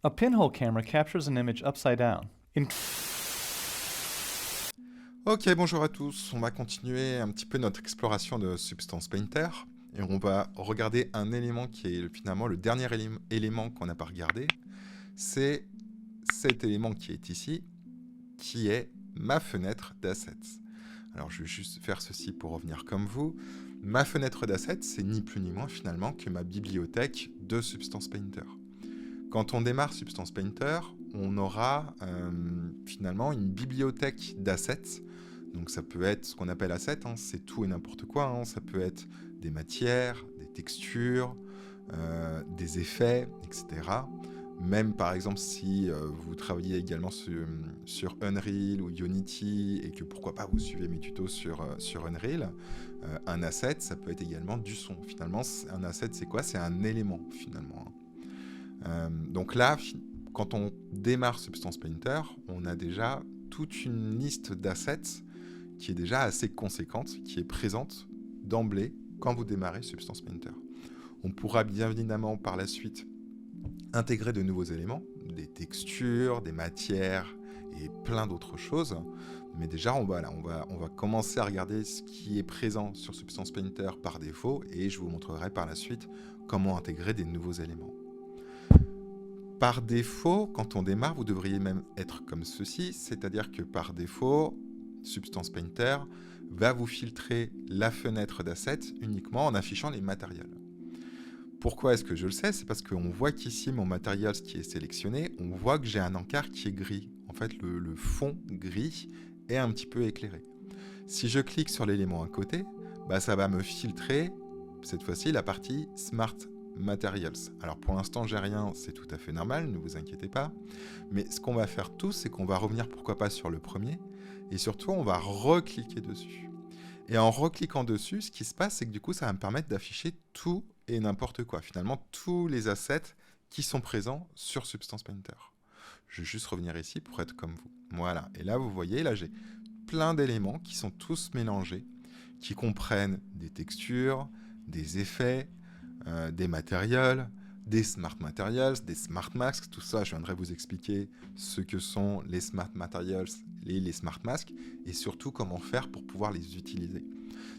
A pinhole camera captures an image upside down. Ok, bonjour à tous. On va continuer un petit peu notre exploration de Substance Painter. Et on va regarder un élément qui est finalement le dernier élément qu'on n'a pas regardé. C'est cet élément qui est ici, qui est ma fenêtre d'assets. Alors je vais juste faire ceci pour revenir comme vous. Ma fenêtre d'assets, c'est ni plus ni moins finalement que ma bibliothèque de Substance Painter. Quand on démarre Substance Painter, on aura finalement une bibliothèque d'assets. Donc ça peut être ce qu'on appelle assets, hein, c'est tout et n'importe quoi. Hein. Ça peut être des matières, des textures, des effets, etc. Même par exemple si vous travaillez également sur Unreal ou Unity et que pourquoi pas vous suivez mes tutos sur Unreal, un asset ça peut être également du son. Finalement un asset c'est quoi? C'est un élément finalement. Donc là, quand on démarre Substance Painter, on a déjà toute une liste d'assets qui est déjà assez conséquente, qui est présente d'emblée quand vous démarrez Substance Painter. On pourra bien évidemment par la suite intégrer de nouveaux éléments, des textures, des matières et plein d'autres choses. Mais déjà, on va commencer à regarder ce qui est présent sur Substance Painter par défaut et je vous montrerai par la suite comment intégrer des nouveaux éléments. Par défaut, quand on démarre, vous devriez même être comme ceci, c'est-à-dire que par défaut, Substance Painter va vous filtrer la fenêtre d'assets uniquement en affichant les matériels. Pourquoi est-ce que je le sais? C'est parce qu'on voit qu'ici, mon matériel qui est sélectionné, on voit que j'ai un encart qui est gris. En fait, le fond gris est un petit peu éclairé. Si je clique sur l'élément à côté, ça va me filtrer, cette fois-ci, la partie Smart Materials. Alors pour l'instant j'ai rien, c'est tout à fait normal, ne vous inquiétez pas. Mais ce qu'on va faire tous, c'est qu'on va revenir pourquoi pas sur le premier, et surtout on va recliquer dessus. Et en recliquant dessus, ce qui se passe, c'est que du coup ça va me permettre d'afficher tout et n'importe quoi. Finalement tous les assets qui sont présents sur Substance Painter. Je vais juste revenir ici pour être comme vous. Voilà, et là vous voyez, là j'ai plein d'éléments qui sont tous mélangés, qui comprennent des textures, des effets, des matériels, des smart materials, des smart masks, tout ça, je viendrai vous expliquer ce que sont les smart materials et les smart masks, et surtout comment faire pour pouvoir les utiliser.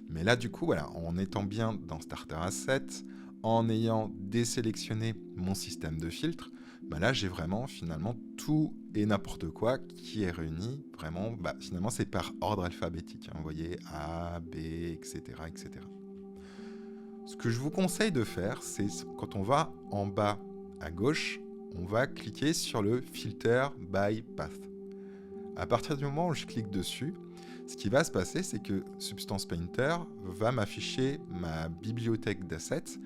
Mais là, du coup, voilà, en étant bien dans Starter Asset, en ayant désélectionné mon système de filtre, là, j'ai vraiment, finalement, tout et n'importe quoi qui est réuni, vraiment, finalement, c'est par ordre alphabétique, hein, vous voyez, A, B, etc., etc. Ce que je vous conseille de faire, c'est quand on va en bas à gauche, on va cliquer sur le Filter by Path. À partir du moment où je clique dessus, ce qui va se passer, c'est que Substance Painter va m'afficher ma bibliothèque d'assets.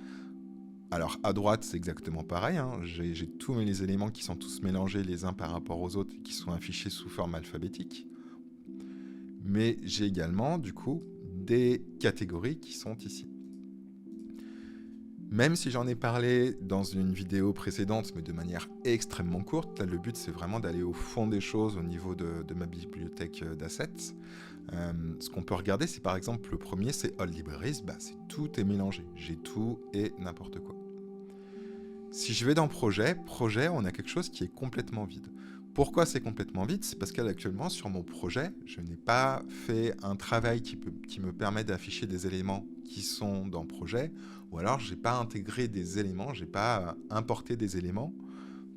Alors à droite, c'est exactement pareil, hein. J'ai tous les éléments qui sont tous mélangés les uns par rapport aux autres, qui sont affichés sous forme alphabétique. Mais j'ai également, du coup, des catégories qui sont ici. Même si j'en ai parlé dans une vidéo précédente, mais de manière extrêmement courte, là le but c'est vraiment d'aller au fond des choses au niveau de ma bibliothèque d'assets. Ce qu'on peut regarder, c'est par exemple le premier, c'est All Libraries, tout est mélangé, j'ai tout et n'importe quoi. Si je vais dans projet, on a quelque chose qui est complètement vide. Pourquoi c'est complètement vide? C'est parce qu'actuellement, sur mon projet, je n'ai pas fait un travail qui me permet d'afficher des éléments qui sont dans projet, ou alors je n'ai pas intégré des éléments, je n'ai pas importé des éléments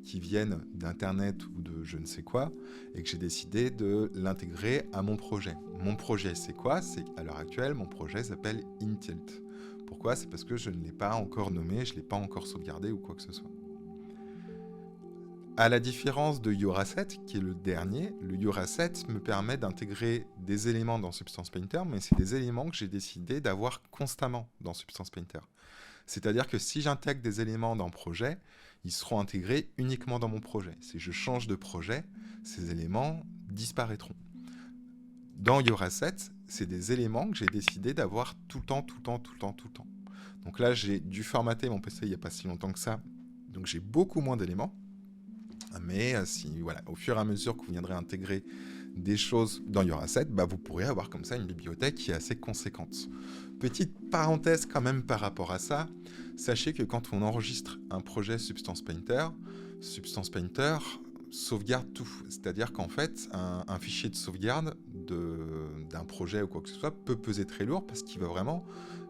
qui viennent d'Internet ou de je ne sais quoi, et que j'ai décidé de l'intégrer à mon projet. Mon projet, c'est quoi? C'est à l'heure actuelle, mon projet s'appelle InTilt. Pourquoi? C'est parce que je ne l'ai pas encore nommé, je ne l'ai pas encore sauvegardé ou quoi que ce soit. À la différence de YourAsset, qui est le dernier, le YourAsset me permet d'intégrer des éléments dans Substance Painter, mais c'est des éléments que j'ai décidé d'avoir constamment dans Substance Painter. C'est-à-dire que si j'intègre des éléments dans le projet, ils seront intégrés uniquement dans mon projet. Si je change de projet, ces éléments disparaîtront. Dans YourAsset, c'est des éléments que j'ai décidé d'avoir tout le temps. Donc là, j'ai dû formater mon PC il n'y a pas si longtemps que ça, donc j'ai beaucoup moins d'éléments. Mais au fur et à mesure que vous viendrez intégrer des choses dans YourAsset, vous pourrez avoir comme ça une bibliothèque qui est assez conséquente. Petite parenthèse quand même par rapport à ça, sachez que quand on enregistre un projet Substance Painter, Substance Painter sauvegarde tout. C'est-à-dire qu'en fait, un fichier de sauvegarde d'un projet ou quoi que ce soit peut peser très lourd parce qu'il va vraiment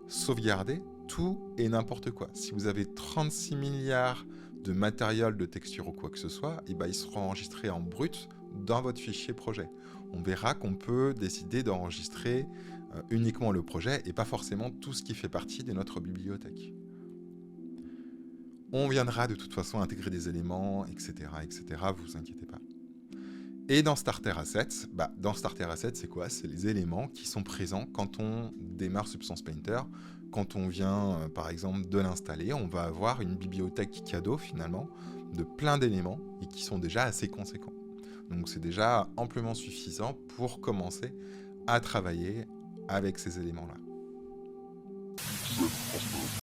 sauvegarder tout et n'importe quoi. Si vous avez 36 milliards de matériel, de textures ou quoi que ce soit, et ben ils seront enregistrés en brut dans votre fichier projet. On verra qu'on peut décider d'enregistrer uniquement le projet et pas forcément tout ce qui fait partie de notre bibliothèque. On viendra de toute façon intégrer des éléments, etc., vous inquiétez pas. Et dans Starter Assets, c'est quoi? C'est les éléments qui sont présents quand on démarre Substance Painter. Quand on vient, par exemple, de l'installer, on va avoir une bibliothèque cadeau, finalement, de plein d'éléments et qui sont déjà assez conséquents. Donc c'est déjà amplement suffisant pour commencer à travailler avec ces éléments-là.